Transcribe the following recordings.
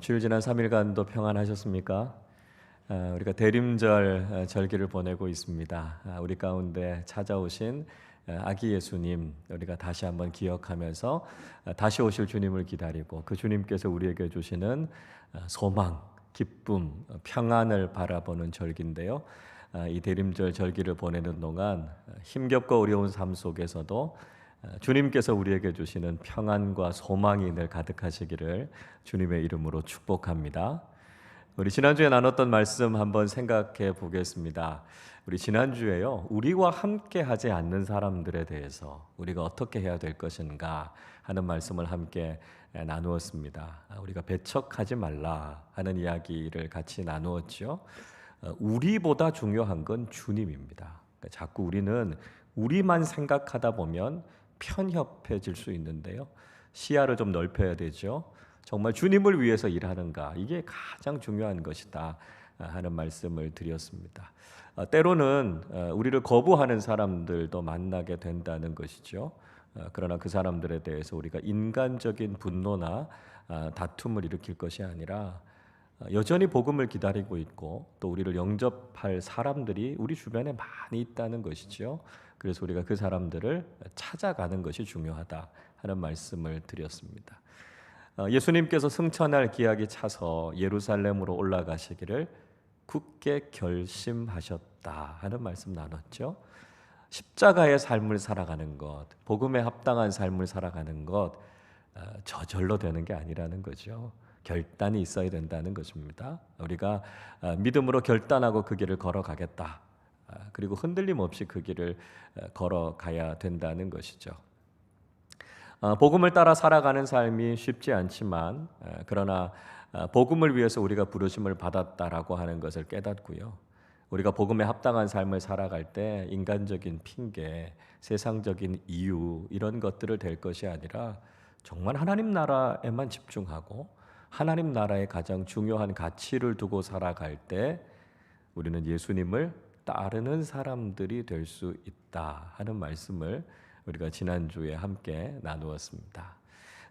주일 지난 3일간도 평안하셨습니까? 우리가 대림절 절기를 보내고 있습니다. 우리 가운데 찾아오신 아기 예수님, 우리가 다시 한번 기억하면서 다시 오실 주님을 기다리고 그 주님께서 우리에게 주시는 소망, 기쁨, 평안을 바라보는 절기인데요. 이 대림절 절기를 보내는 동안 힘겹고 어려운 삶 속에서도 주님께서 우리에게 주시는 평안과 소망이 늘 가득하시기를 주님의 이름으로 축복합니다. 우리 지난주에 나눴던 말씀 한번 생각해 보겠습니다. 우리 지난주에요, 우리와 함께 하지 않는 사람들에 대해서 우리가 어떻게 해야 될 것인가 하는 말씀을 함께 나누었습니다. 우리가 배척하지 말라 하는 이야기를 같이 나누었죠. 우리보다 중요한 건 주님입니다. 자꾸 우리는 우리만 생각하다 보면 편협해질 수 있는데요. 시야를 좀 넓혀야 되죠. 정말 주님을 위해서 일하는가, 이게 가장 중요한 것이다 하는 말씀을 드렸습니다. 때로는 우리를 거부하는 사람들도 만나게 된다는 것이죠. 그러나 그 사람들에 대해서 우리가 인간적인 분노나 다툼을 일으킬 것이 아니라 여전히 복음을 기다리고 있고 또 우리를 영접할 사람들이 우리 주변에 많이 있다는 것이죠. 그래서 우리가 그 사람들을 찾아가는 것이 중요하다 하는 말씀을 드렸습니다. 예수님께서 승천할 기약이 차서 예루살렘으로 올라가시기를 굳게 결심하셨다 하는 말씀 나눴죠. 십자가의 삶을 살아가는 것, 복음에 합당한 삶을 살아가는 것, 저절로 되는 게 아니라는 거죠. 결단이 있어야 된다는 것입니다. 우리가 믿음으로 결단하고 그 길을 걸어가겠다. 그리고 흔들림 없이 그 길을 걸어가야 된다는 것이죠. 복음을 따라 살아가는 삶이 쉽지 않지만 그러나 복음을 위해서 우리가 부르심을 받았다라고 하는 것을 깨닫고요. 우리가 복음에 합당한 삶을 살아갈 때 인간적인 핑계, 세상적인 이유 이런 것들을 댈 것이 아니라 정말 하나님 나라에만 집중하고 하나님 나라의 가장 중요한 가치를 두고 살아갈 때 우리는 예수님을 따르는 사람들이 될 수 있다 하는 말씀을 우리가 지난주에 함께 나누었습니다.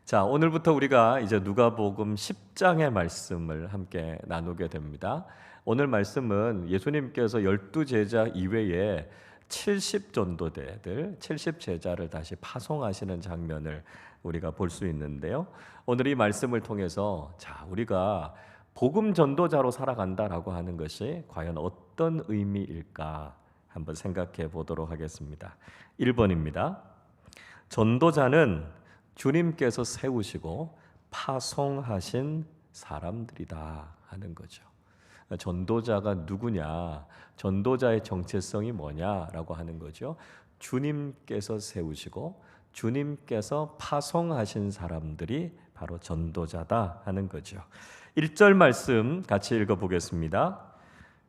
자, 오늘부터 우리가 이제 누가복음 10장의 말씀을 함께 나누게 됩니다. 오늘 말씀은 예수님께서 12제자 이외에 70전도대들, 70제자를 다시 파송하시는 장면을 우리가 볼 수 있는데요. 오늘 이 말씀을 통해서 자, 우리가 복음 전도자로 살아간다라고 하는 것이 과연 어떤 의미일까 한번 생각해 보도록 하겠습니다. 1번입니다. 전도자는 주님께서 세우시고 파송하신 사람들이다 하는 거죠. 전도자가 누구냐, 전도자의 정체성이 뭐냐라고 하는 거죠. 주님께서 세우시고 주님께서 파송하신 사람들이 바로 전도자다 하는 거죠. 1절 말씀 같이 읽어보겠습니다.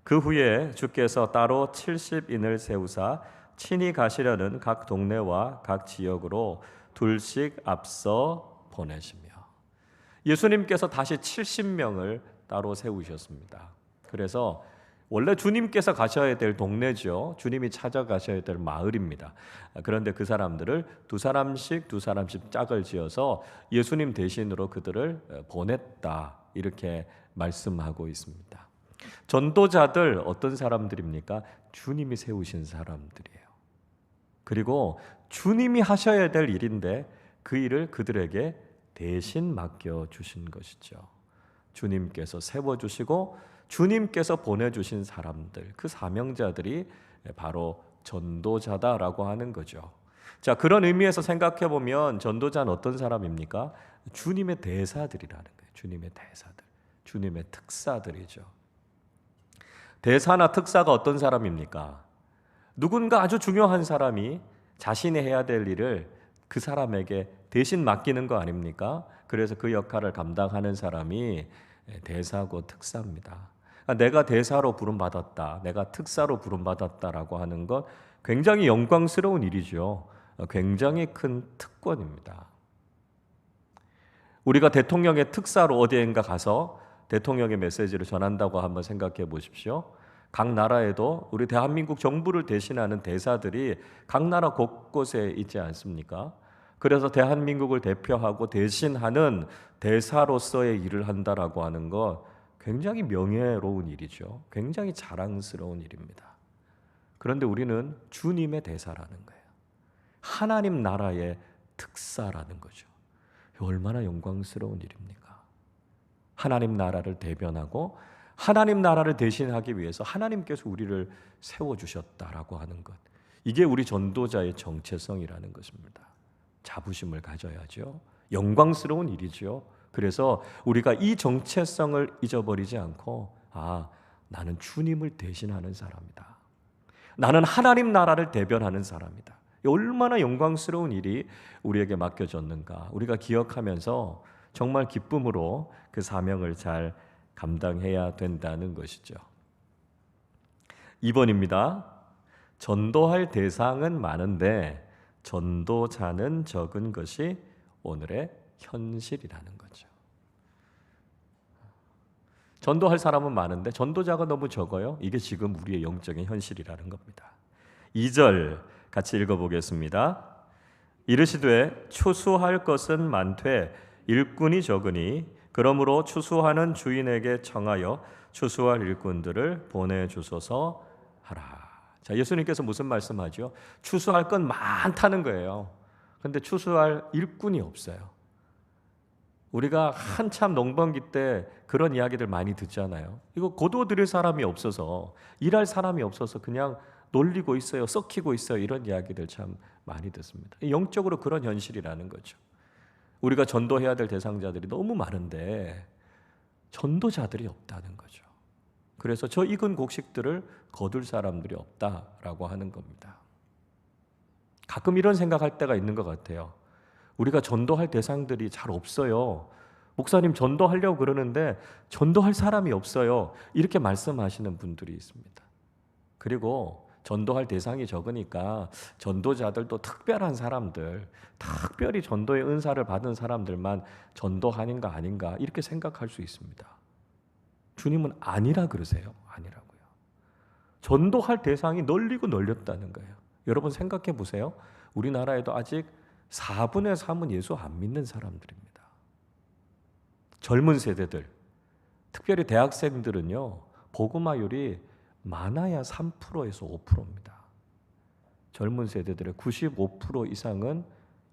그 후에 주께서 따로 70인을 세우사 친히 가시려는 각 동네와 각 지역으로 둘씩 앞서 보내시며, 예수님께서 다시 70명을 따로 세우셨습니다. 그래서 원래 주님께서 가셔야 될 동네죠. 주님이 찾아가셔야 될 마을입니다. 그런데 그 사람들을 두 사람씩 짝을 지어서 예수님 대신으로 그들을 보냈다 이렇게 말씀하고 있습니다. 전도자들 어떤 사람들입니까? 주님이 세우신 사람들이에요. 그리고 주님이 하셔야 될 일인데 그 일을 그들에게 대신 맡겨주신 것이죠. 주님께서 세워주시고 주님께서 보내주신 사람들, 그 사명자들이 바로 전도자다라고 하는 거죠. 자, 그런 의미에서 생각해 보면 전도자는 어떤 사람입니까? 주님의 대사들이라는 거예요. 주님의 대사들, 주님의 특사들이죠. 대사나 특사가 어떤 사람입니까? 누군가 아주 중요한 사람이 자신이 해야 될 일을 그 사람에게 대신 맡기는 거 아닙니까? 그래서 그 역할을 감당하는 사람이 대사고 특사입니다. 내가 대사로 부름받았다, 내가 특사로 부름받았다라고 하는 것 굉장히 영광스러운 일이죠. 굉장히 큰 특권입니다. 우리가 대통령의 특사로 어디엔가 가서 대통령의 메시지를 전한다고 한번 생각해 보십시오. 각 나라에도 우리 대한민국 정부를 대신하는 대사들이 각 나라 곳곳에 있지 않습니까? 그래서 대한민국을 대표하고 대신하는 대사로서의 일을 한다라고 하는 거 굉장히 명예로운 일이죠. 굉장히 자랑스러운 일입니다. 그런데 우리는 주님의 대사라는 거예요. 하나님 나라의 특사라는 거죠. 얼마나 영광스러운 일입니까? 하나님 나라를 대변하고 하나님 나라를 대신하기 위해서 하나님께서 우리를 세워주셨다라고 하는 것, 이게 우리 전도자의 정체성이라는 것입니다. 자부심을 가져야죠. 영광스러운 일이죠. 그래서 우리가 이 정체성을 잊어버리지 않고, 나는 주님을 대신하는 사람이다. 나는 하나님 나라를 대변하는 사람이다. 얼마나 영광스러운 일이 우리에게 맡겨졌는가 우리가 기억하면서 정말 기쁨으로 그 사명을 잘 감당해야 된다는 것이죠. 2번입니다. 전도할 대상은 많은데 전도자는 적은 것이 오늘의 현실이라는 거죠. 전도할 사람은 많은데 전도자가 너무 적어요. 이게 지금 우리의 영적인 현실이라는 겁니다. 2절 같이 읽어보겠습니다. 이르시되 추수할 것은 많되 일꾼이 적으니 그러므로 추수하는 주인에게 청하여 추수할 일꾼들을 보내주소서 하라. 자, 예수님께서 무슨 말씀하죠? 추수할 건 많다는 거예요. 그런데 추수할 일꾼이 없어요. 우리가 한참 농번기 때 그런 이야기들 많이 듣잖아요. 이거 고도 들일 사람이 없어서, 일할 사람이 없어서 그냥 놀리고 있어요, 썩히고 있어요, 이런 이야기들 참 많이 듣습니다. 영적으로 그런 현실이라는 거죠. 우리가 전도해야 될 대상자들이 너무 많은데 전도자들이 없다는 거죠. 그래서 저 익은 곡식들을 거둘 사람들이 없다라고 하는 겁니다. 가끔 이런 생각할 때가 있는 것 같아요. 우리가 전도할 대상들이 잘 없어요. 목사님 전도하려고 그러는데 전도할 사람이 없어요. 이렇게 말씀하시는 분들이 있습니다. 그리고 전도할 대상이 적으니까 전도자들도 특별한 사람들, 특별히 전도의 은사를 받은 사람들만 전도하는 거 아닌가 이렇게 생각할 수 있습니다. 주님은 아니라 그러세요. 아니라고요. 전도할 대상이 널리고 널렸다는 거예요. 여러분 생각해 보세요. 우리나라에도 아직 4분의 3은 예수 안 믿는 사람들입니다. 젊은 세대들, 특별히 대학생들은요, 복음화율이 많아야 3%에서 5%입니다. 젊은 세대들의 95% 이상은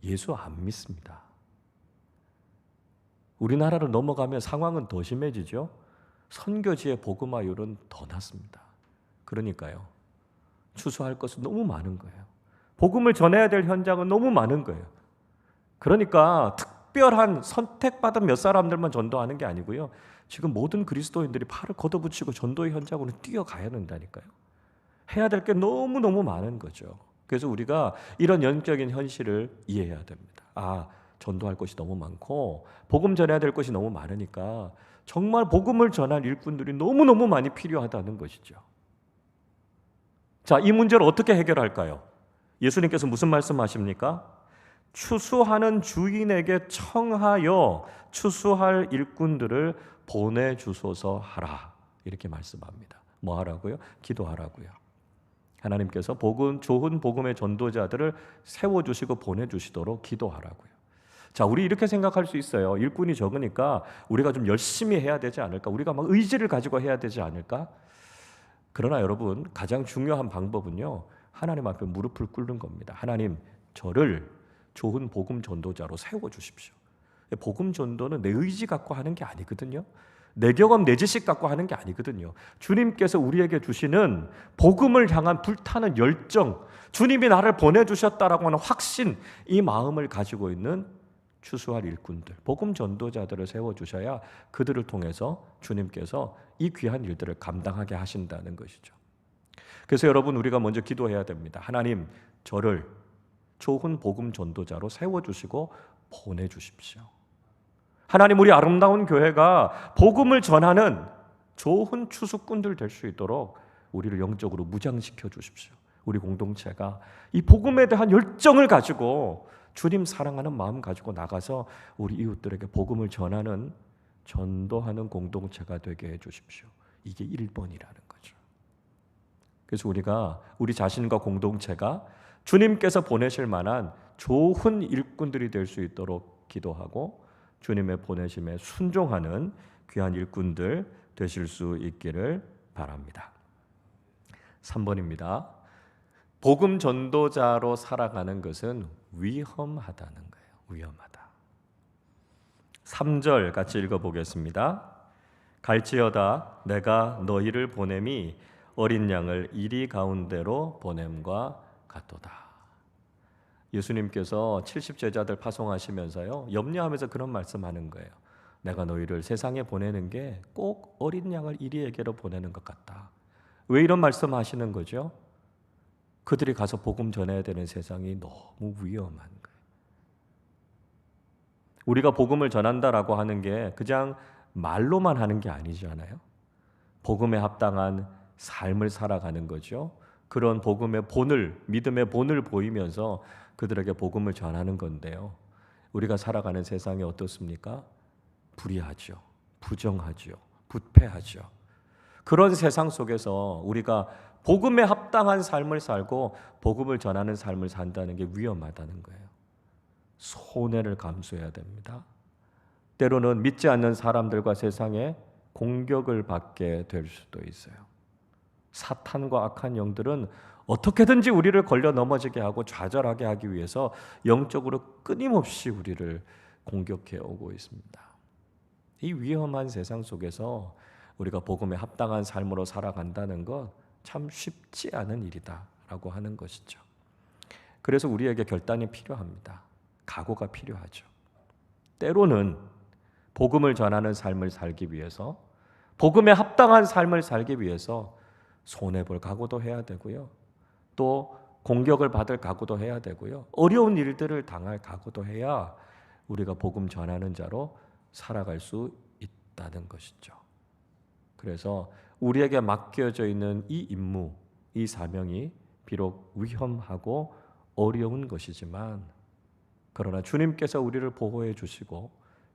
예수 안 믿습니다. 우리나라로 넘어가면 상황은 더 심해지죠. 선교지의 복음화율은 더 낮습니다. 그러니까요, 추수할 것은 너무 많은 거예요. 복음을 전해야 될 현장은 너무 많은 거예요. 그러니까 특별한 선택받은 몇 사람들만 전도하는 게 아니고요, 지금 모든 그리스도인들이 팔을 걷어붙이고 전도의 현장으로 뛰어가야 된다니까요. 해야 될 게 너무너무 많은 거죠. 그래서 우리가 이런 영적인 현실을 이해해야 됩니다. 전도할 것이 너무 많고 복음 전해야 될 것이 너무 많으니까 정말 복음을 전할 일꾼들이 너무너무 많이 필요하다는 것이죠. 자, 이 문제를 어떻게 해결할까요? 예수님께서 무슨 말씀하십니까? 추수하는 주인에게 청하여 추수할 일꾼들을 보내주소서 하라. 이렇게 말씀합니다. 뭐 하라고요? 기도하라고요. 하나님께서 좋은 복음의 전도자들을 세워주시고 보내주시도록 기도하라고요. 자, 우리 이렇게 생각할 수 있어요. 일꾼이 적으니까 우리가 좀 열심히 해야 되지 않을까? 우리가 막 의지를 가지고 해야 되지 않을까? 그러나 여러분, 가장 중요한 방법은요, 하나님 앞에 무릎을 꿇는 겁니다. 하나님, 저를 좋은 복음 전도자로 세워주십시오. 복음 전도는 내 의지 갖고 하는 게 아니거든요. 내 경험, 내 지식 갖고 하는 게 아니거든요. 주님께서 우리에게 주시는 복음을 향한 불타는 열정, 주님이 나를 보내주셨다라고 하는 확신, 이 마음을 가지고 있는 추수할 일꾼들, 복음 전도자들을 세워주셔야 그들을 통해서 주님께서 이 귀한 일들을 감당하게 하신다는 것이죠. 그래서 여러분, 우리가 먼저 기도해야 됩니다. 하나님, 저를 좋은 복음 전도자로 세워주시고 보내주십시오. 하나님, 우리 아름다운 교회가 복음을 전하는 좋은 추수꾼들 될 수 있도록 우리를 영적으로 무장시켜 주십시오. 우리 공동체가 이 복음에 대한 열정을 가지고 주님 사랑하는 마음 가지고 나가서 우리 이웃들에게 복음을 전하는, 전도하는 공동체가 되게 해주십시오. 이게 1번이라는 거죠. 그래서 우리가 우리 자신과 공동체가 주님께서 보내실 만한 좋은 일꾼들이 될 수 있도록 기도하고 주님의 보내심에 순종하는 귀한 일꾼들 되실 수 있기를 바랍니다. 3번입니다. 복음 전도자로 살아가는 것은 위험하다는 거예요. 위험하다. 3절 같이 읽어보겠습니다. 갈지어다 내가 너희를 보냄이 어린 양을 이리 가운데로 보냄과 같도다. 예수님께서 70제자들 파송하시면서요, 염려하면서 그런 말씀하는 거예요. 내가 너희를 세상에 보내는 게 꼭 어린 양을 이리에게로 보내는 것 같다. 왜 이런 말씀하시는 거죠? 그들이 가서 복음 전해야 되는 세상이 너무 위험한 거예요. 우리가 복음을 전한다라고 하는 게 그냥 말로만 하는 게 아니잖아요. 복음에 합당한 삶을 살아가는 거죠. 그런 복음의 본을, 믿음의 본을 보이면서 그들에게 복음을 전하는 건데요. 우리가 살아가는 세상이 어떻습니까? 불의하죠. 부정하죠. 부패하죠. 그런 세상 속에서 우리가 복음에 합당한 삶을 살고 복음을 전하는 삶을 산다는 게 위험하다는 거예요. 손해를 감수해야 됩니다. 때로는 믿지 않는 사람들과 세상에 공격을 받게 될 수도 있어요. 사탄과 악한 영들은 어떻게든지 우리를 걸려 넘어지게 하고 좌절하게 하기 위해서 영적으로 끊임없이 우리를 공격해 오고 있습니다. 이 위험한 세상 속에서 우리가 복음에 합당한 삶으로 살아간다는 것 참 쉽지 않은 일이다라고 하는 것이죠. 그래서 우리에게 결단이 필요합니다. 각오가 필요하죠. 때로는 복음을 전하는 삶을 살기 위해서, 복음에 합당한 삶을 살기 위해서 손해볼 각오도 해야 되고요. 또 공격을 받을 각오도 해야 되고요. 어려운 일들을 당할 각오도 해야 우리가 복음 전하는 자로 살아갈 수 있다는 것이죠. 그래서 우리에게 맡겨져 있는 이 임무, 이 사명이 비록 위험하고 어려운 것이지만 그러나 주님께서 우리를 보호해 주시고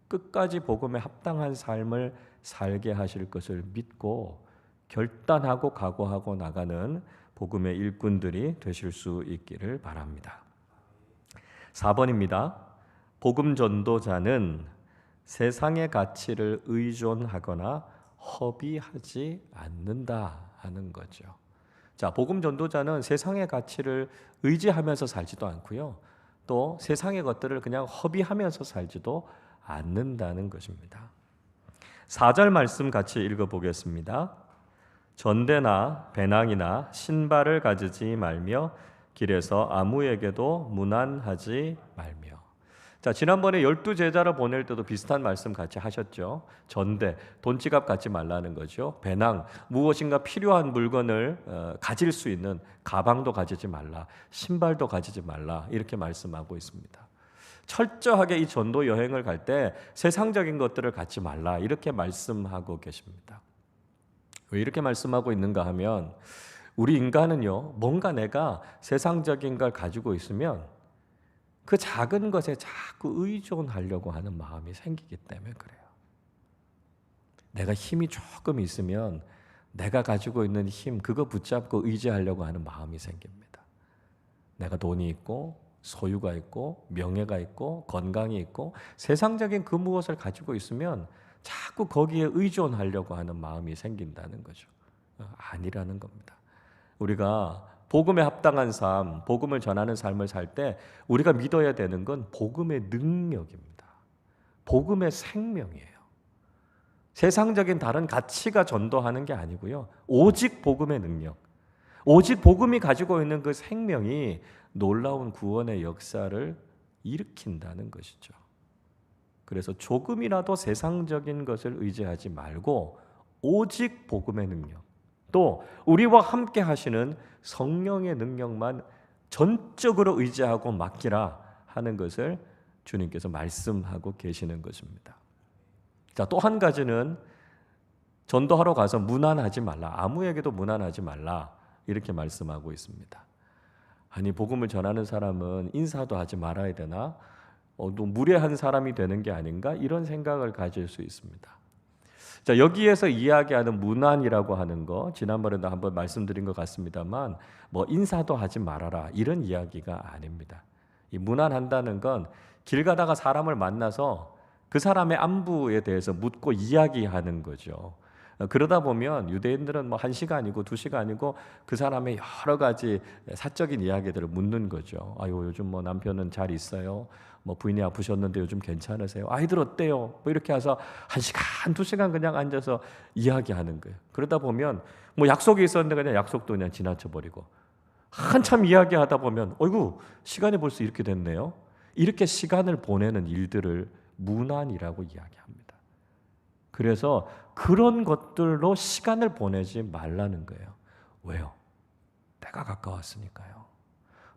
끝까지 복음에 합당한 삶을 살게 하실 것을 믿고 결단하고 각오하고 나가는 복음의 일꾼들이 되실 수 있기를 바랍니다. 4번입니다. 복음 전도자는 세상의 가치를 의존하거나 허비하지 않는다 하는 거죠. 자, 복음 전도자는 세상의 가치를 의지하면서 살지도 않고요. 또 세상의 것들을 그냥 허비하면서 살지도 않는다는 것입니다. 4절 말씀 같이 읽어보겠습니다. 전대나 배낭이나 신발을 가지지 말며 길에서 아무에게도 무난하지 말며. 자, 지난번에 12제자를 보낼 때도 비슷한 말씀 같이 하셨죠. 전대, 돈지갑 갖지 말라는 거죠. 배낭, 무엇인가 필요한 물건을 가질 수 있는 가방도 가지지 말라. 신발도 가지지 말라. 이렇게 말씀하고 있습니다. 철저하게 이 전도 여행을 갈 때 세상적인 것들을 갖지 말라. 이렇게 말씀하고 계십니다. 왜 이렇게 말씀하고 있는가 하면 우리 인간은요, 뭔가 내가 세상적인 걸 가지고 있으면 그 작은 것에 자꾸 의존하려고 하는 마음이 생기기 때문에 그래요. 내가 힘이 조금 있으면 내가 가지고 있는 힘, 그거 붙잡고 의지하려고 하는 마음이 생깁니다. 내가 돈이 있고 소유가 있고 명예가 있고 건강이 있고 세상적인 그 무엇을 가지고 있으면 자꾸 거기에 의존하려고 하는 마음이 생긴다는 거죠. 아니라는 겁니다. 우리가 복음에 합당한 삶, 복음을 전하는 삶을 살 때 우리가 믿어야 되는 건 복음의 능력입니다. 복음의 생명이에요. 세상적인 다른 가치가 전도하는 게 아니고요. 오직 복음의 능력, 오직 복음이 가지고 있는 그 생명이 놀라운 구원의 역사를 일으킨다는 것이죠. 그래서 조금이라도 세상적인 것을 의지하지 말고 오직 복음의 능력, 또 우리와 함께 하시는 성령의 능력만 전적으로 의지하고 맡기라 하는 것을 주님께서 말씀하고 계시는 것입니다. 자, 또 한 가지는 전도하러 가서 무난하지 말라. 아무에게도 무난하지 말라. 이렇게 말씀하고 있습니다. 아니, 복음을 전하는 사람은 인사도 하지 말아야 되나? 또 무례한 사람이 되는 게 아닌가? 이런 생각을 가질 수 있습니다. 자, 여기에서 이야기하는 문안이라고 하는 거 지난번에도 한번 말씀드린 것 같습니다만 뭐 인사도 하지 말아라 이런 이야기가 아닙니다. 이 문안한다는 건 길 가다가 사람을 만나서 그 사람의 안부에 대해서 묻고 이야기하는 거죠. 그러다 보면 유대인들은 뭐 1시간이고 2시간이고 그 사람의 여러 가지 사적인 이야기들을 묻는 거죠. 아유, 요즘 뭐 남편은 잘 있어요? 뭐 부인이 아프셨는데 요즘 괜찮으세요? 아이들 어때요? 뭐 이렇게 해서 1시간, 2시간 그냥 앉아서 이야기하는 거예요. 그러다 보면 뭐 약속이 있었는데 그냥 약속도 그냥 지나쳐 버리고 한참 이야기하다 보면 어이구, 시간이 벌써 이렇게 됐네요. 이렇게 시간을 보내는 일들을 문안이라고 이야기합니다. 그래서 그런 것들로 시간을 보내지 말라는 거예요. 왜요? 때가 가까웠으니까요.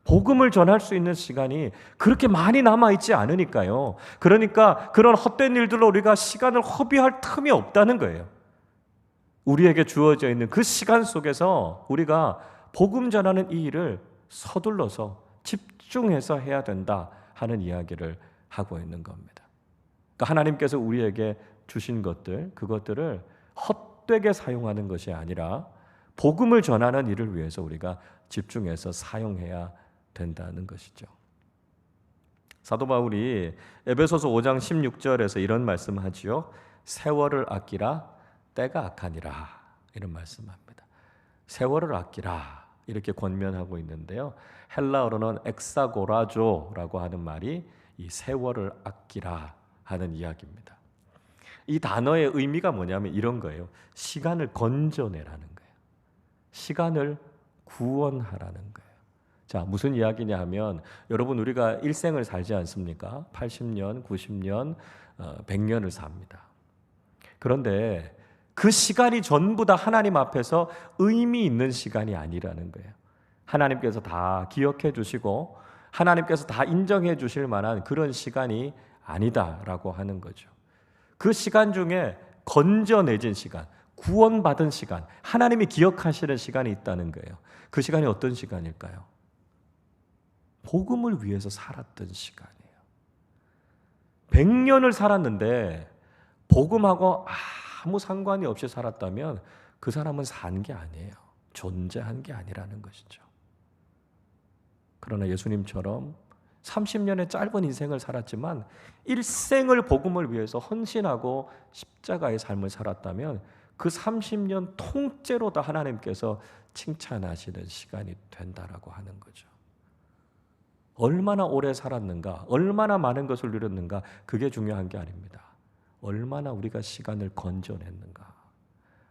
복음을 전할 수 있는 시간이 그렇게 많이 남아있지 않으니까요. 그러니까 그런 헛된 일들로 우리가 시간을 허비할 틈이 없다는 거예요. 우리에게 주어져 있는 그 시간 속에서 우리가 복음 전하는 이 일을 서둘러서 집중해서 해야 된다 하는 이야기를 하고 있는 겁니다. 그러니까 하나님께서 우리에게 주신 것들, 그것들을 헛되게 사용하는 것이 아니라 복음을 전하는 일을 위해서 우리가 집중해서 사용해야 된다는 것이죠. 사도 바울이 에베소서 5장 16절에서 이런 말씀하지요. 세월을 아끼라 때가 악하니라 이런 말씀합니다. 세월을 아끼라 이렇게 권면하고 있는데요. 헬라어로는 엑사고라조라고 하는 말이 이 세월을 아끼라 하는 이야기입니다. 이 단어의 의미가 뭐냐면 이런 거예요. 시간을 건져내라는 거예요. 시간을 구원하라는 거예요. 자, 무슨 이야기냐 하면 여러분 우리가 일생을 살지 않습니까? 80년, 90년, 100년을 삽니다. 그런데 그 시간이 전부 다 하나님 앞에서 의미 있는 시간이 아니라는 거예요. 하나님께서 다 기억해 주시고 하나님께서 다 인정해 주실 만한 그런 시간이 아니다라고 하는 거죠. 그 시간 중에 건져내진 시간, 구원받은 시간, 하나님이 기억하시는 시간이 있다는 거예요. 그 시간이 어떤 시간일까요? 복음을 위해서 살았던 시간이에요. 100년을 살았는데 복음하고 아무 상관이 없이 살았다면 그 사람은 산 게 아니에요. 존재한 게 아니라는 것이죠. 그러나 예수님처럼 30년의 짧은 인생을 살았지만 일생을 복음을 위해서 헌신하고 십자가의 삶을 살았다면 그 30년 통째로 다 하나님께서 칭찬하시는 시간이 된다라고 하는 거죠. 얼마나 오래 살았는가, 얼마나 많은 것을 누렸는가, 그게 중요한 게 아닙니다. 얼마나 우리가 시간을 건져냈는가,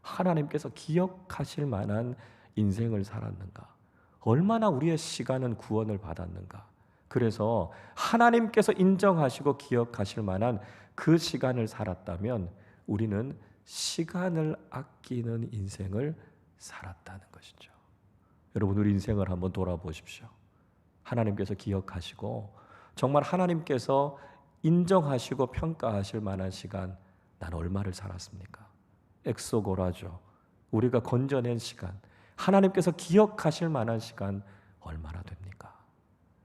하나님께서 기억하실 만한 인생을 살았는가, 얼마나 우리의 시간은 구원을 받았는가. 그래서 하나님께서 인정하시고 기억하실 만한 그 시간을 살았다면 우리는 시간을 아끼는 인생을 살았다는 것이죠. 여러분, 우리 인생을 한번 돌아보십시오. 하나님께서 기억하시고 정말 하나님께서 인정하시고 평가하실 만한 시간, 난 얼마를 살았습니까? 엑소고라죠. 우리가 건져낸 시간, 하나님께서 기억하실 만한 시간 얼마나 됩니까?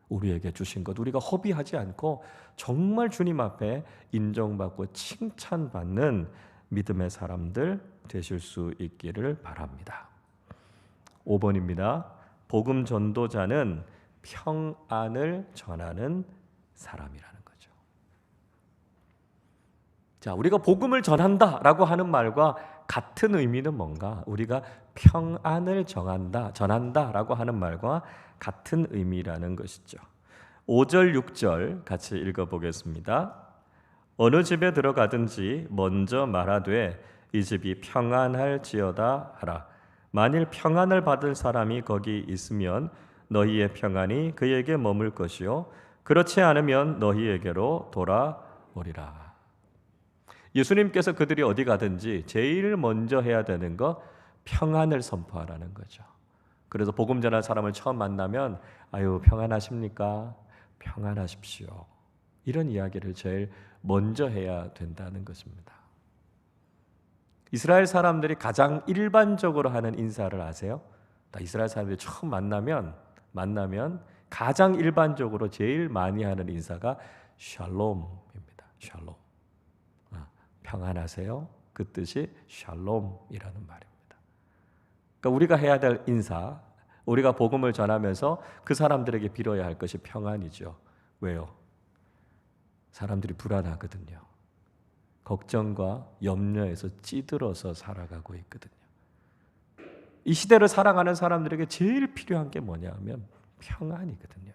우리에게 주신 것 우리가 허비하지 않고 정말 주님 앞에 인정받고 칭찬받는 믿음의 사람들 되실 수 있기를 바랍니다. 5번입니다. 복음 전도자는 평안을 전하는 사람이라는 거죠. 자, 우리가 복음을 전한다라고 하는 말과 같은 의미는 뭔가? 우리가 평안을 전한다라고 하는 말과 같은 의미라는 것이죠. 5절, 6절 같이 읽어보겠습니다. 어느 집에 들어가든지 먼저 말하되 이 집이 평안할지어다 하라. 만일 평안을 받을 사람이 거기 있으면 너희의 평안이 그에게 머물 것이요 그렇지 않으면 너희에게로 돌아오리라. 예수님께서 그들이 어디 가든지 제일 먼저 해야 되는 거 평안을 선포하라는 거죠. 그래서 복음 전할 사람을 처음 만나면 아유 평안하십니까? 평안하십시오. 이런 이야기를 제일 먼저 해야 된다는 것입니다. 이스라엘 사람들이 가장 일반적으로 하는 인사를 아세요? 이스라엘 사람들이 처음 만나면 가장 일반적으로 제일 많이 하는 인사가 샬롬입니다. 샬롬. 평안하세요? 그 뜻이 샬롬이라는 말입니다. 그러니까 우리가 해야 될 인사, 우리가 복음을 전하면서 그 사람들에게 빌어야 할 것이 평안이죠. 왜요? 사람들이 불안하거든요. 걱정과 염려에서 찌들어서 살아가고 있거든요. 이 시대를 살아가는 사람들에게 제일 필요한 게 뭐냐 하면 평안이거든요.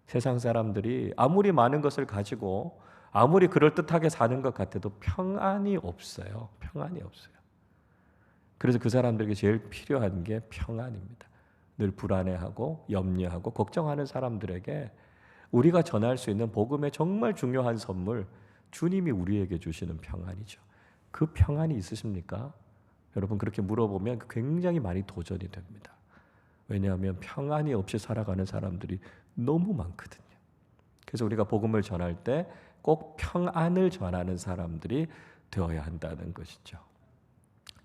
세상 사람들이 아무리 많은 것을 가지고 아무리 그럴듯하게 사는 것 같아도 평안이 없어요. 평안이 없어요. 그래서 그 사람들에게 제일 필요한 게 평안입니다. 늘 불안해하고 염려하고 걱정하는 사람들에게 우리가 전할 수 있는 복음의 정말 중요한 선물, 주님이 우리에게 주시는 평안이죠. 그 평안이 있으십니까? 여러분 그렇게 물어보면 굉장히 많이 도전이 됩니다. 왜냐하면 평안이 없이 살아가는 사람들이 너무 많거든요. 그래서 우리가 복음을 전할 때 꼭 평안을 전하는 사람들이 되어야 한다는 것이죠.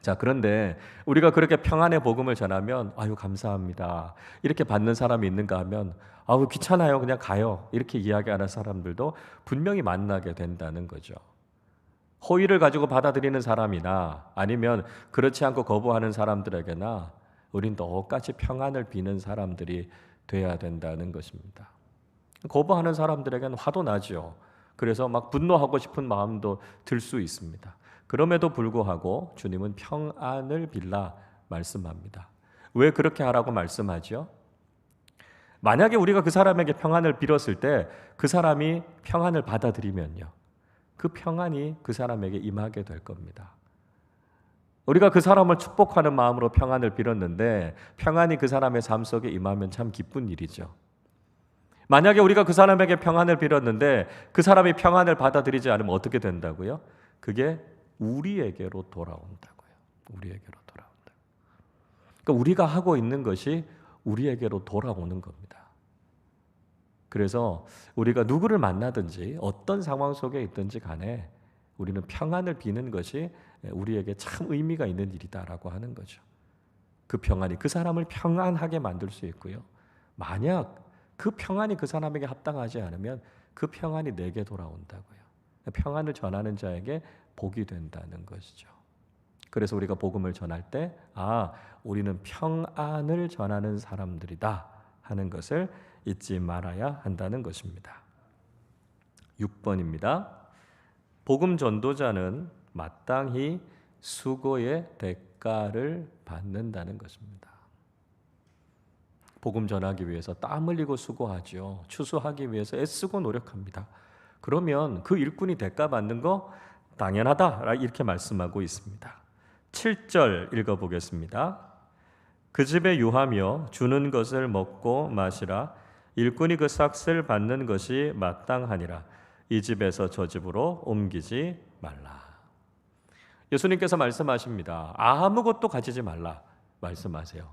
자, 그런데 우리가 그렇게 평안의 복음을 전하면 아유 감사합니다 이렇게 받는 사람이 있는가 하면 아유 귀찮아요 그냥 가요 이렇게 이야기하는 사람들도 분명히 만나게 된다는 거죠. 호의를 가지고 받아들이는 사람이나 아니면 그렇지 않고 거부하는 사람들에게나 우린 똑같이 평안을 비는 사람들이 돼야 된다는 것입니다. 거부하는 사람들에게는 화도 나죠. 그래서 막 분노하고 싶은 마음도 들 수 있습니다. 그럼에도 불구하고 주님은 평안을 빌라 말씀합니다. 왜 그렇게 하라고 말씀하죠? 만약에 우리가 그 사람에게 평안을 빌었을 때 그 사람이 평안을 받아들이면요, 그 평안이 그 사람에게 임하게 될 겁니다. 우리가 그 사람을 축복하는 마음으로 평안을 빌었는데 평안이 그 사람의 삶 속에 임하면 참 기쁜 일이죠. 만약에 우리가 그 사람에게 평안을 빌었는데 그 사람이 평안을 받아들이지 않으면 어떻게 된다고요? 그게 우리에게로 돌아온다고요. 우리에게로 돌아온다. 그러니까 우리가 하고 있는 것이 우리에게로 돌아오는 겁니다. 그래서 우리가 누구를 만나든지 어떤 상황 속에 있든지 간에 우리는 평안을 비는 것이 우리에게 참 의미가 있는 일이다라고 하는 거죠. 그 평안이 그 사람을 평안하게 만들 수 있고요. 만약 그 평안이 그 사람에게 합당하지 않으면 그 평안이 내게 돌아온다고요. 평안을 전하는 자에게 복이 된다는 것이죠. 그래서 우리가 복음을 전할 때 우리는 평안을 전하는 사람들이다 하는 것을 잊지 말아야 한다는 것입니다. 6번입니다. 복음 전도자는 마땅히 수고의 대가를 받는다는 것입니다. 복음 전하기 위해서 땀 흘리고 수고하죠. 추수하기 위해서 애쓰고 노력합니다. 그러면 그 일꾼이 대가 받는 거 당연하다 이렇게 말씀하고 있습니다. 7절 읽어보겠습니다. 그 집에 유하며 주는 것을 먹고 마시라. 일꾼이 그 삭슬 받는 것이 마땅하니라. 이 집에서 저 집으로 옮기지 말라. 예수님께서 말씀하십니다. 아무것도 가지지 말라 말씀하세요.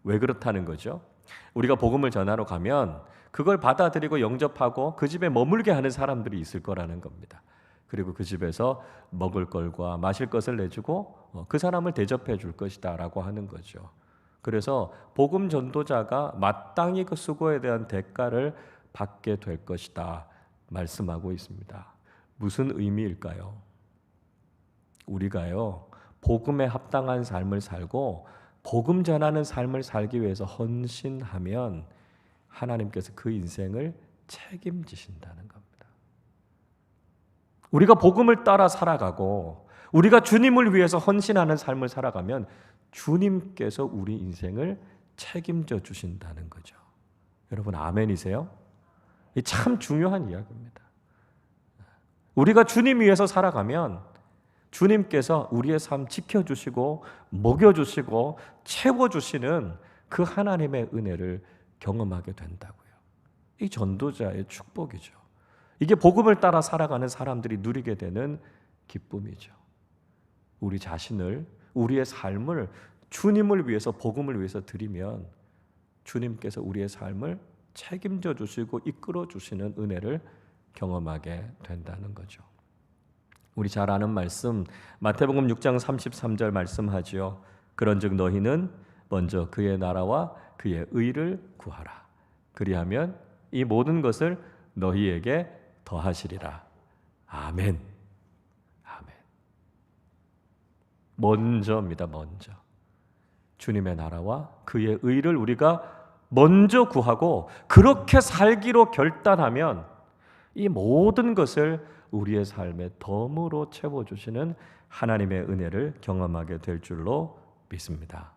왜 그렇다는 거죠? 우리가 복음을 전하러 가면 그걸 받아들이고 영접하고 그 집에 머물게 하는 사람들이 있을 거라는 겁니다. 그리고 그 집에서 먹을 것과 마실 것을 내주고 그 사람을 대접해 줄 것이다 라고 하는 거죠. 그래서 복음 전도자가 마땅히 그 수고에 대한 대가를 받게 될 것이다 말씀하고 있습니다. 무슨 의미일까요? 우리가요 복음에 합당한 삶을 살고 복음 전하는 삶을 살기 위해서 헌신하면 하나님께서 그 인생을 책임지신다는 겁니다. 우리가 복음을 따라 살아가고 우리가 주님을 위해서 헌신하는 삶을 살아가면 주님께서 우리 인생을 책임져 주신다는 거죠. 여러분 아멘이세요? 이 참 중요한 이야기입니다. 우리가 주님 위해서 살아가면 주님께서 우리의 삶 지켜주시고 먹여주시고 채워주시는 그 하나님의 은혜를 경험하게 된다고요. 이 전도자의 축복이죠. 이게 복음을 따라 살아가는 사람들이 누리게 되는 기쁨이죠. 우리 자신을, 우리의 삶을 주님을 위해서 복음을 위해서 드리면 주님께서 우리의 삶을 책임져 주시고 이끌어 주시는 은혜를 경험하게 된다는 거죠. 우리 잘 아는 말씀 마태복음 6장 33절 말씀하지요. 그런즉 너희는 먼저 그의 나라와 그의 의를 구하라. 그리하면 이 모든 것을 너희에게 더하시리라. 아멘. 아멘. 먼저입니다. 먼저. 주님의 나라와 그의 의를 우리가 먼저 구하고 그렇게 살기로 결단하면 이 모든 것을 우리의 삶에 덤으로 채워주시는 하나님의 은혜를 경험하게 될 줄로 믿습니다.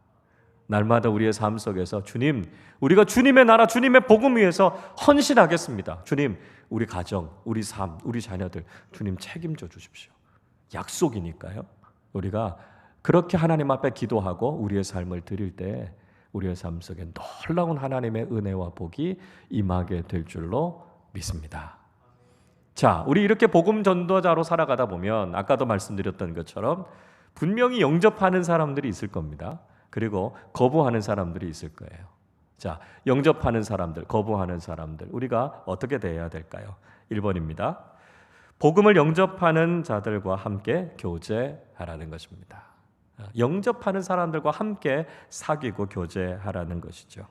날마다 우리의 삶 속에서 주님, 우리가 주님의 나라, 주님의 복음 위해서 헌신하겠습니다. 주님, 우리 가정, 우리 삶, 우리 자녀들 주님 책임져 주십시오. 약속이니까요. 우리가 그렇게 하나님 앞에 기도하고 우리의 삶을 드릴 때 우리의 삶 속에 놀라운 하나님의 은혜와 복이 임하게 될 줄로 믿습니다. 자, 우리 이렇게 복음 전도자로 살아가다 보면 아까도 말씀드렸던 것처럼 분명히 영접하는 사람들이 있을 겁니다. 그리고 거부하는 사람들이 있을 거예요. 자, 영접하는 사람들, 거부하는 사람들, 우리가 어떻게 대해야 될까요? 1번입니다. 복음을 영접하는 자들과 함께 교제하라는 것입니다. 영접하는 사람들과 함께 사귀고 교제하라는 것이죠.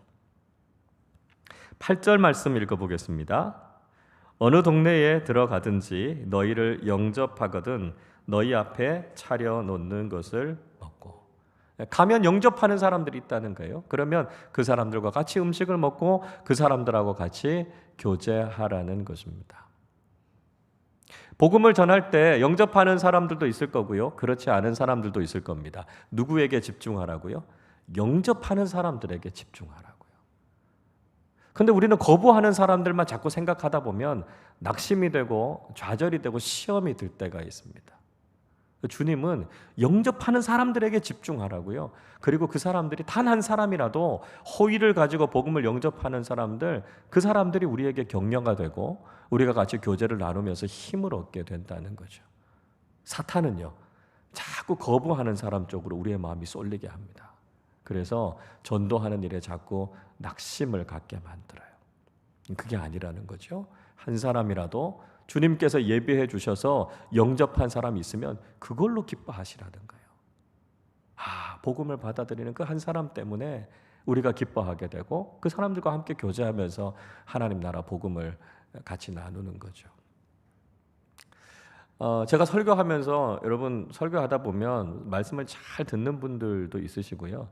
8절 말씀 읽어보겠습니다. 어느 동네에 들어가든지 너희를 영접하거든 너희 앞에 차려놓는 것을 먹고. 가면 영접하는 사람들이 있다는 거예요. 그러면 그 사람들과 같이 음식을 먹고 그 사람들하고 같이 교제하라는 것입니다. 복음을 전할 때 영접하는 사람들도 있을 거고요. 그렇지 않은 사람들도 있을 겁니다. 누구에게 집중하라고요? 영접하는 사람들에게 집중하라고요. 근데 우리는 거부하는 사람들만 자꾸 생각하다 보면 낙심이 되고 좌절이 되고 시험이 들 때가 있습니다. 주님은 영접하는 사람들에게 집중하라고요. 그리고 그 사람들이 단 한 사람이라도 호의를 가지고 복음을 영접하는 사람들, 그 사람들이 우리에게 격려가 되고 우리가 같이 교제를 나누면서 힘을 얻게 된다는 거죠. 사탄은요, 자꾸 거부하는 사람 쪽으로 우리의 마음이 쏠리게 합니다. 그래서 전도하는 일에 자꾸 낙심을 갖게 만들어요. 그게 아니라는 거죠. 한 사람이라도 주님께서 예비해 주셔서 영접한 사람이 있으면 그걸로 기뻐하시라는 거예요. 복음을 받아들이는 그 한 사람 때문에 우리가 기뻐하게 되고 그 사람들과 함께 교제하면서 하나님 나라 복음을 같이 나누는 거죠. 제가 설교하면서 여러분 설교하다 보면 말씀을 잘 듣는 분들도 있으시고요.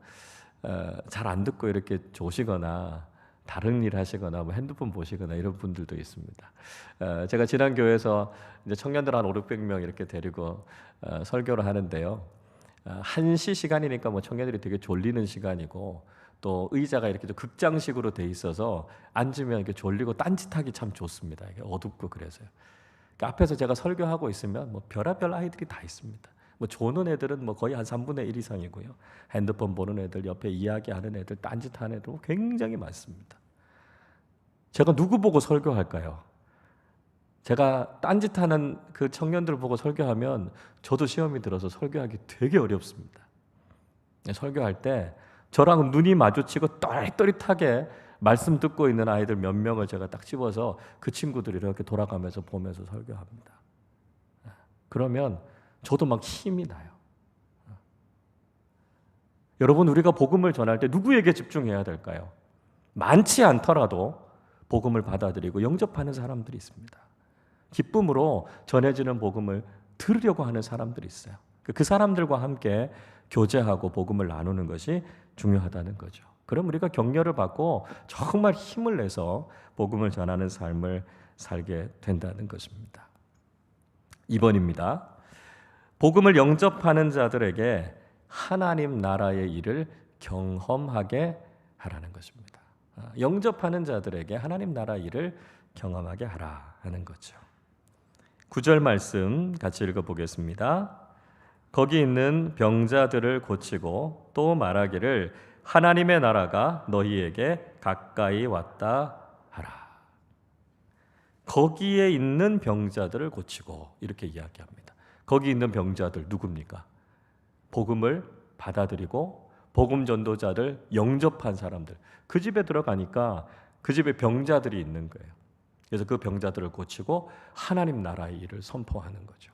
잘 안 듣고 이렇게 조시거나 다른 일 하시거나 뭐 핸드폰 보시거나 이런 분들도 있습니다. 제가 지난 교회에서 이제 청년들 한 500명 이렇게 데리고 설교를 하는데요. 1시 시간이니까 뭐 청년들이 되게 졸리는 시간이고 또 의자가 이렇게 좀 극장식으로 돼 있어서 앉으면 이렇게 졸리고 딴짓하기 참 좋습니다. 이게 어둡고 그래서요. 그러니까 앞에서 제가 설교하고 있으면 뭐 별의별 아이들이 다 있습니다. 뭐 조는 애들은 뭐 거의 한 3분의 1 이상이고요. 핸드폰 보는 애들, 옆에 이야기하는 애들, 딴짓하는 애들 굉장히 많습니다. 제가 누구 보고 설교할까요? 제가 딴짓하는 그 청년들 보고 설교하면 저도 시험이 들어서 설교하기 되게 어렵습니다. 설교할 때 저랑 눈이 마주치고 또릿또릿하게 말씀 듣고 있는 아이들 몇 명을 제가 딱 집어서 그 친구들이 이렇게 돌아가면서 보면서 설교합니다. 그러면 저도 막 힘이 나요. 여러분, 우리가 복음을 전할 때 누구에게 집중해야 될까요? 많지 않더라도 복음을 받아들이고 영접하는 사람들이 있습니다. 기쁨으로 전해지는 복음을 들으려고 하는 사람들이 있어요. 그 사람들과 함께 교제하고 복음을 나누는 것이 중요하다는 거죠. 그럼 우리가 격려를 받고 정말 힘을 내서 복음을 전하는 삶을 살게 된다는 것입니다. 2번입니다. 복음을 영접하는 자들에게 하나님 나라의 일을 경험하게 하라는 것입니다. 영접하는 자들에게 하나님 나라 일을 경험하게 하라 하는 거죠. 9절 말씀 같이 읽어보겠습니다. 거기 있는 병자들을 고치고 또 말하기를 하나님의 나라가 너희에게 가까이 왔다 하라. 거기에 있는 병자들을 고치고 이렇게 이야기합니다. 거기 있는 병자들 누굽니까? 복음을 받아들이고 복음 전도자를 영접한 사람들. 그 집에 들어가니까 그 집에 병자들이 있는 거예요. 그래서 그 병자들을 고치고 하나님 나라의 일을 선포하는 거죠.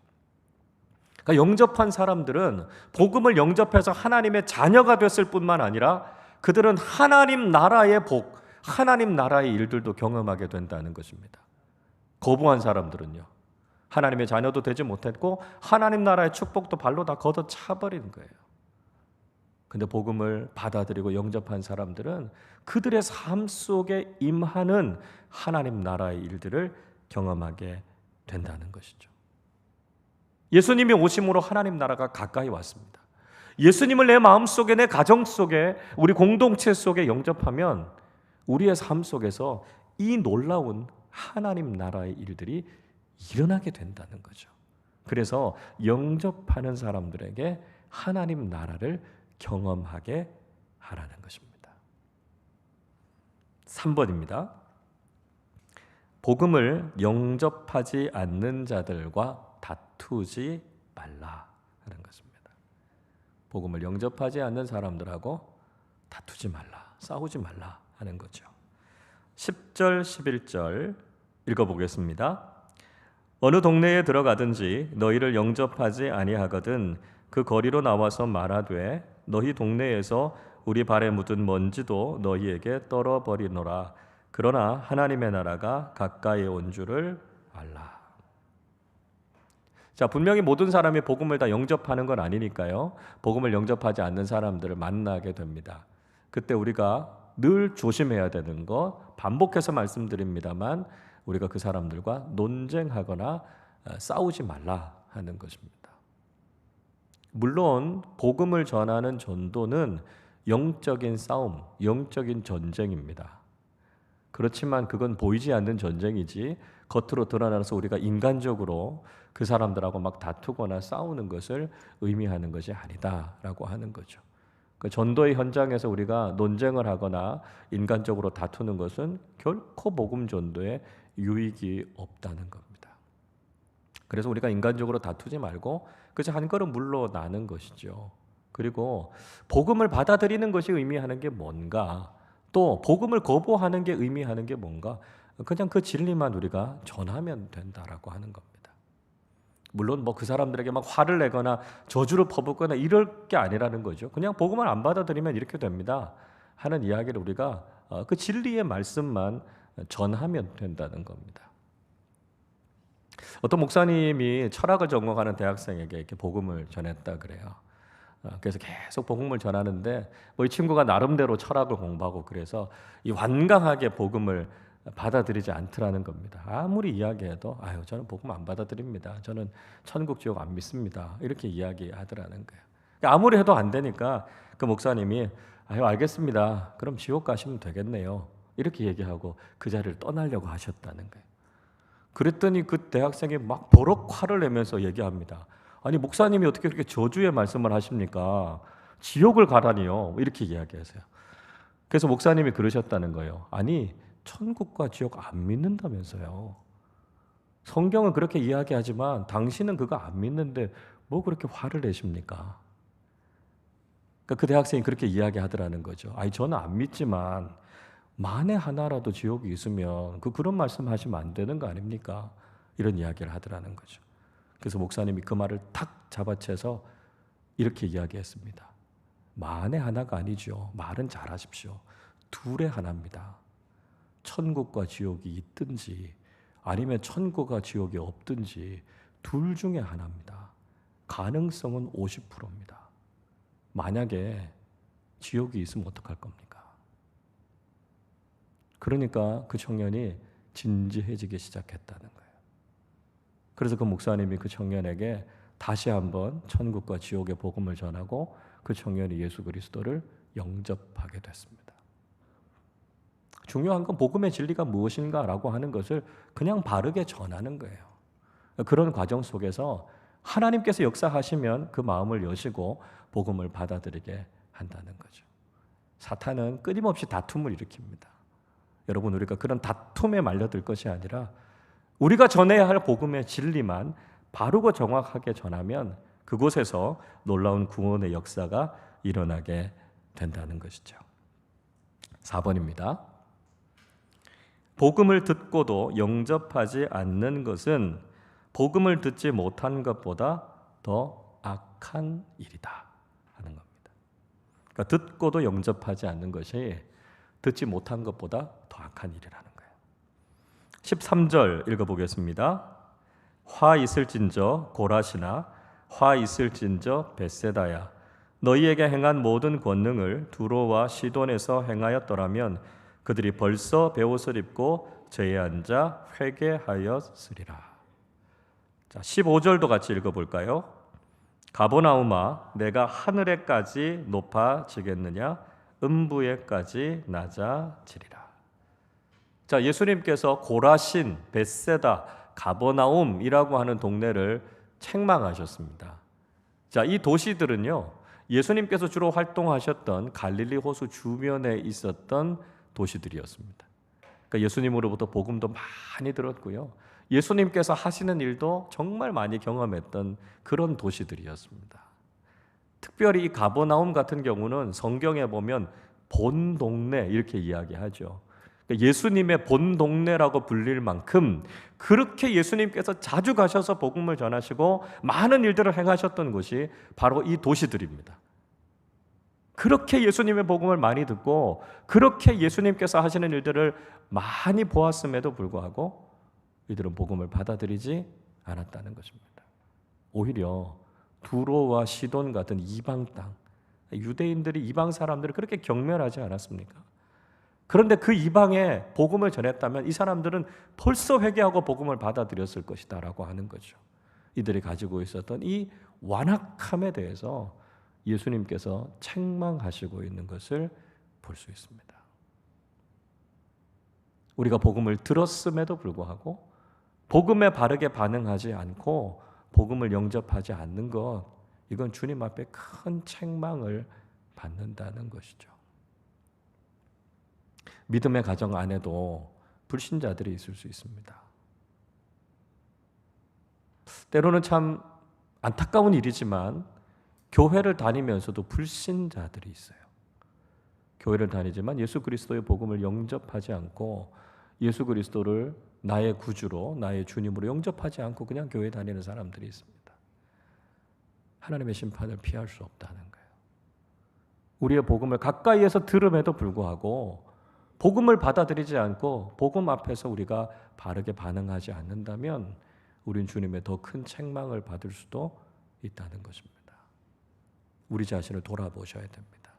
그러니까 영접한 사람들은 복음을 영접해서 하나님의 자녀가 됐을 뿐만 아니라 그들은 하나님 나라의 복, 하나님 나라의 일들도 경험하게 된다는 것입니다. 거부한 사람들은요, 하나님의 자녀도 되지 못했고 하나님 나라의 축복도 발로 다 걷어차버린 거예요. 근데 복음을 받아들이고 영접한 사람들은 그들의 삶 속에 임하는 하나님 나라의 일들을 경험하게 된다는 것이죠. 예수님이 오심으로 하나님 나라가 가까이 왔습니다. 예수님을 내 마음 속에, 내 가정 속에, 우리 공동체 속에 영접하면 우리의 삶 속에서 이 놀라운 하나님 나라의 일들이 일어나게 된다는 거죠. 그래서 영접하는 사람들에게 하나님 나라를 경험하게 하라는 것입니다. 3번입니다. 복음을 영접하지 않는 자들과 다투지 말라 하는 것입니다. 복음을 영접하지 않는 사람들하고 다투지 말라, 싸우지 말라 하는 거죠. 10절, 11절 읽어보겠습니다. 어느 동네에 들어가든지 너희를 영접하지 아니하거든 그 거리로 나와서 말하되 너희 동네에서 우리 발에 묻은 먼지도 너희에게 떨어버리노라. 그러나 하나님의 나라가 가까이 온 줄을 알라. 자, 분명히 모든 사람이 복음을 다 영접하는 건 아니니까요. 복음을 영접하지 않는 사람들을 만나게 됩니다. 그때 우리가 늘 조심해야 되는 거 반복해서 말씀드립니다만 우리가 그 사람들과 논쟁하거나 싸우지 말라 하는 것입니다. 물론 복음을 전하는 전도는 영적인 싸움, 영적인 전쟁입니다. 그렇지만 그건 보이지 않는 전쟁이지 겉으로 드러나서 우리가 인간적으로 그 사람들하고 막 다투거나 싸우는 것을 의미하는 것이 아니다라고 하는 거죠. 그 전도의 현장에서 우리가 논쟁을 하거나 인간적으로 다투는 것은 결코 복음 전도에 유익이 없다는 겁니다. 그래서 우리가 인간적으로 다투지 말고 그저 한 걸음 물러나는 것이죠. 그리고 복음을 받아들이는 것이 의미하는 게 뭔가, 또 복음을 거부하는 게 의미하는 게 뭔가, 그냥 그 진리만 우리가 전하면 된다라고 하는 겁니다. 물론 뭐 그 사람들에게 막 화를 내거나 저주를 퍼붓거나 이럴 게 아니라는 거죠. 그냥 복음을 안 받아들이면 이렇게 됩니다 하는 이야기를 우리가 그 진리의 말씀만 전하면 된다는 겁니다. 어떤 목사님이 철학을 전공하는 대학생에게 이렇게 복음을 전했다 그래요. 그래서 계속 복음을 전하는데 이 친구가 나름대로 철학을 공부하고 그래서 이 완강하게 복음을 받아들이지 않더라는 겁니다. 아무리 이야기해도 저는 복음 안 받아들입니다. 저는 천국 지옥 안 믿습니다. 이렇게 이야기하더라는 거예요. 아무리 해도 안 되니까 그 목사님이 알겠습니다. 그럼 지옥 가시면 되겠네요. 이렇게 얘기하고 그 자리를 떠나려고 하셨다는 거예요. 그랬더니 그 대학생이 막 버럭 화를 내면서 얘기합니다. 아니 목사님이 어떻게 그렇게 저주의 말씀을 하십니까? 지옥을 가라니요. 이렇게 이야기하세요. 그래서 목사님이 그러셨다는 거예요. 아니 천국과 지옥 안 믿는다면서요. 성경은 그렇게 이야기하지만 당신은 그거 안 믿는데 뭐 그렇게 화를 내십니까? 그러니까 그 대학생이 그렇게 이야기하더라는 거죠. 저는 안 믿지만 만에 하나라도 지옥이 있으면 그런 말씀 하시면 안 되는 거 아닙니까? 이런 이야기를 하더라는 거죠. 그래서 목사님이 그 말을 탁 잡아채서 이렇게 이야기했습니다. 만에 하나가 아니죠. 말은 잘하십시오. 둘의 하나입니다. 천국과 지옥이 있든지 아니면 천국과 지옥이 없든지 둘 중에 하나입니다. 가능성은 50%입니다. 만약에 지옥이 있으면 어떡할 겁니까? 그러니까 그 청년이 진지해지기 시작했다는 거예요. 그래서 그 목사님이 그 청년에게 다시 한번 천국과 지옥의 복음을 전하고 그 청년이 예수 그리스도를 영접하게 됐습니다. 중요한 건 복음의 진리가 무엇인가라고 하는 것을 그냥 바르게 전하는 거예요. 그런 과정 속에서 하나님께서 역사하시면 그 마음을 여시고 복음을 받아들이게 한다는 거죠. 사탄은 끊임없이 다툼을 일으킵니다. 여러분, 우리가 그런 다툼에 말려들 것이 아니라 우리가 전해야 할 복음의 진리만 바르고 정확하게 전하면 그곳에서 놀라운 구원의 역사가 일어나게 된다는 것이죠. 4번입니다. 복음을 듣고도 영접하지 않는 것은 복음을 듣지 못한 것보다 더 악한 일이다 하는 겁니다. 그러니까 듣고도 영접하지 않는 것이 듣지 못한 것보다 더 악한 일이라는 거예요. 13절 읽어보겠습니다. 화 있을진저 고라시나 화 있을진저 벳세다야 너희에게 행한 모든 권능을 두로와 시돈에서 행하였더라면 그들이 벌써 베옷을 입고 저에 앉아 회개하였으리라. 자, 15절도 같이 읽어볼까요? 가버나움아 내가 하늘에까지 높아지겠느냐 음부에까지 낮아지리라. 자, 예수님께서 고라신, 벳세다, 가버나움이라고 하는 동네를 책망하셨습니다. 자, 이 도시들은요, 예수님께서 주로 활동하셨던 갈릴리 호수 주변에 있었던 도시들이었습니다. 그러니까 예수님으로부터 복음도 많이 들었고요. 예수님께서 하시는 일도 정말 많이 경험했던 그런 도시들이었습니다. 특별히 이 가버나움 같은 경우는 성경에 보면 본 동네 이렇게 이야기하죠. 예수님의 본 동네라고 불릴 만큼 그렇게 예수님께서 자주 가셔서 복음을 전하시고 많은 일들을 행하셨던 곳이 바로 이 도시들입니다. 그렇게 예수님의 복음을 많이 듣고 그렇게 예수님께서 하시는 일들을 많이 보았음에도 불구하고 이들은 복음을 받아들이지 않았다는 것입니다. 오히려 두로와 시돈 같은 이방 땅, 유대인들이 이방 사람들을 그렇게 경멸하지 않았습니까? 그런데 그 이방에 복음을 전했다면 이 사람들은 벌써 회개하고 복음을 받아들였을 것이다 라고 하는 거죠. 이들이 가지고 있었던 이 완악함에 대해서 예수님께서 책망하시고 있는 것을 볼 수 있습니다. 우리가 복음을 들었음에도 불구하고 복음에 바르게 반응하지 않고 복음을 영접하지 않는 것, 이건 주님 앞에 큰 책망을 받는다는 것이죠. 믿음의 가정 안에도 불신자들이 있을 수 있습니다. 때로는 참 안타까운 일이지만 교회를 다니면서도 불신자들이 있어요. 교회를 다니지만 예수 그리스도의 복음을 영접하지 않고 예수 그리스도를 나의 구주로, 나의 주님으로 영접하지 않고 그냥 교회 다니는 사람들이 있습니다. 하나님의 심판을 피할 수 없다는 거예요. 우리의 복음을 가까이에서 들음에도 불구하고 복음을 받아들이지 않고 복음 앞에서 우리가 바르게 반응하지 않는다면 우린 주님의 더 큰 책망을 받을 수도 있다는 것입니다. 우리 자신을 돌아보셔야 됩니다.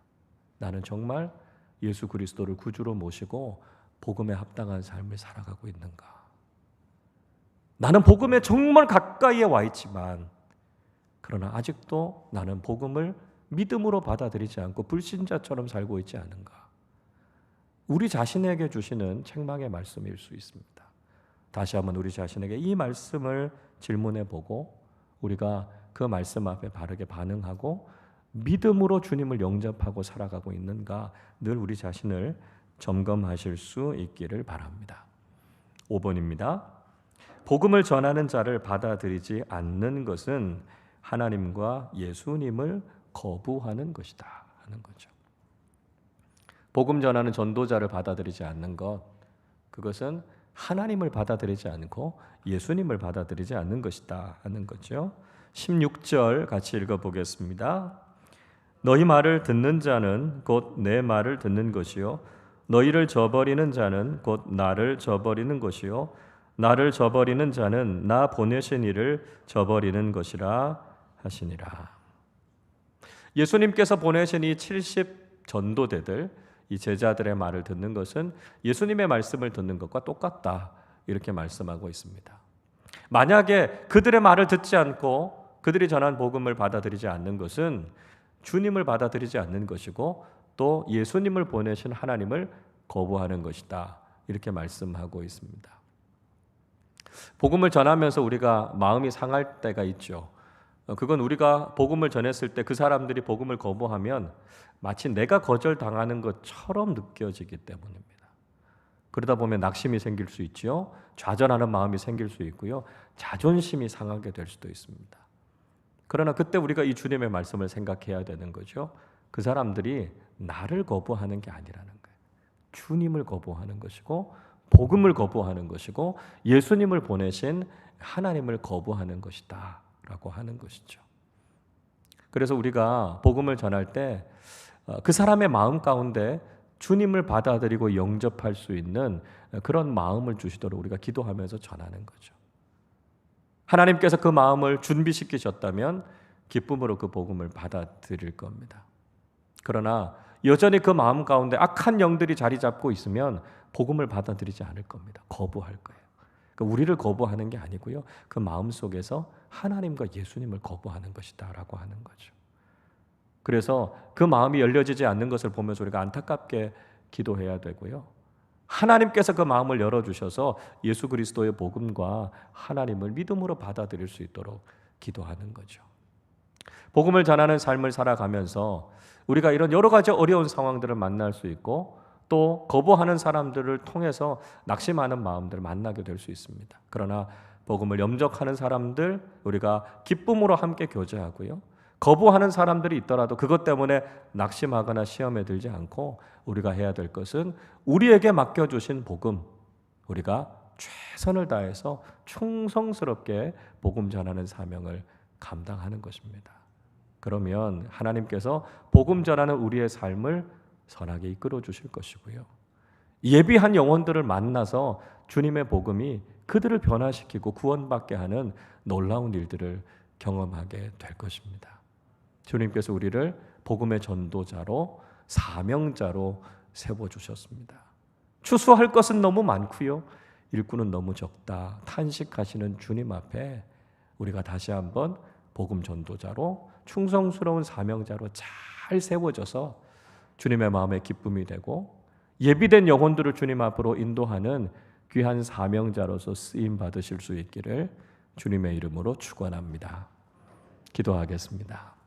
나는 정말 예수 그리스도를 구주로 모시고 복음에 합당한 삶을 살아가고 있는가? 나는 복음에 정말 가까이에 와 있지만 그러나 아직도 나는 복음을 믿음으로 받아들이지 않고 불신자처럼 살고 있지 않은가? 우리 자신에게 주시는 책망의 말씀일 수 있습니다. 다시 한번 우리 자신에게 이 말씀을 질문해 보고 우리가 그 말씀 앞에 바르게 반응하고 믿음으로 주님을 영접하고 살아가고 있는가 늘 우리 자신을 점검하실 수 있기를 바랍니다. 5번입니다. 복음을 전하는 자를 받아들이지 않는 것은 하나님과 예수님을 거부하는 것이다 하는 거죠. 복음 전하는 전도자를 받아들이지 않는 것, 그것은 하나님을 받아들이지 않고 예수님을 받아들이지 않는 것이다 하는 거죠. 16절 같이 읽어보겠습니다. 너희 말을 듣는 자는 곧 내 말을 듣는 것이요 너희를 저버리는 자는 곧 나를 저버리는 것이요 나를 저버리는 자는 나 보내신 이를 저버리는 것이라 하시니라. 예수님께서 보내신 이 70 전도대들, 이 제자들의 말을 듣는 것은 예수님의 말씀을 듣는 것과 똑같다 이렇게 말씀하고 있습니다. 만약에 그들의 말을 듣지 않고 그들이 전한 복음을 받아들이지 않는 것은 주님을 받아들이지 않는 것이고 또 예수님을 보내신 하나님을 거부하는 것이다 이렇게 말씀하고 있습니다. 복음을 전하면서 우리가 마음이 상할 때가 있죠. 그건 우리가 복음을 전했을 때 그 사람들이 복음을 거부하면 마치 내가 거절당하는 것처럼 느껴지기 때문입니다. 그러다 보면 낙심이 생길 수 있죠. 좌절하는 마음이 생길 수 있고요. 자존심이 상하게 될 수도 있습니다. 그러나 그때 우리가 이 주님의 말씀을 생각해야 되는 거죠. 그 사람들이 나를 거부하는 게 아니라는 거예요. 주님을 거부하는 것이고 복음을 거부하는 것이고 예수님을 보내신 하나님을 거부하는 것이다 라고 하는 것이죠. 그래서 우리가 복음을 전할 때 그 사람의 마음 가운데 주님을 받아들이고 영접할 수 있는 그런 마음을 주시도록 우리가 기도하면서 전하는 거죠. 하나님께서 그 마음을 준비시키셨다면 기쁨으로 그 복음을 받아들일 겁니다. 그러나 여전히 그 마음 가운데 악한 영들이 자리 잡고 있으면 복음을 받아들이지 않을 겁니다. 거부할 거예요. 그러니까 우리를 거부하는 게 아니고요. 그 마음 속에서 하나님과 예수님을 거부하는 것이다라고 하는 거죠. 그래서 그 마음이 열려지지 않는 것을 보면서 우리가 안타깝게 기도해야 되고요. 하나님께서 그 마음을 열어주셔서 예수 그리스도의 복음과 하나님을 믿음으로 받아들일 수 있도록 기도하는 거죠. 복음을 전하는 삶을 살아가면서 우리가 이런 여러 가지 어려운 상황들을 만날 수 있고 또 거부하는 사람들을 통해서 낙심하는 마음들을 만나게 될 수 있습니다. 그러나 복음을 염적하는 사람들 우리가 기쁨으로 함께 교제하고요. 거부하는 사람들이 있더라도 그것 때문에 낙심하거나 시험에 들지 않고 우리가 해야 될 것은 우리에게 맡겨주신 복음, 우리가 최선을 다해서 충성스럽게 복음 전하는 사명을 감당하는 것입니다. 그러면 하나님께서 복음 전하는 우리의 삶을 선하게 이끌어 주실 것이고요. 예비한 영혼들을 만나서 주님의 복음이 그들을 변화시키고 구원받게 하는 놀라운 일들을 경험하게 될 것입니다. 주님께서 우리를 복음의 전도자로 사명자로 세워주셨습니다. 추수할 것은 너무 많고요. 일꾼은 너무 적다. 탄식하시는 주님 앞에 우리가 다시 한번 복음 전도자로 충성스러운 사명자로 잘 세워져서 주님의 마음에 기쁨이 되고 예비된 영혼들을 주님 앞으로 인도하는 귀한 사명자로서 쓰임 받으실 수 있기를 주님의 이름으로 축원합니다. 기도하겠습니다.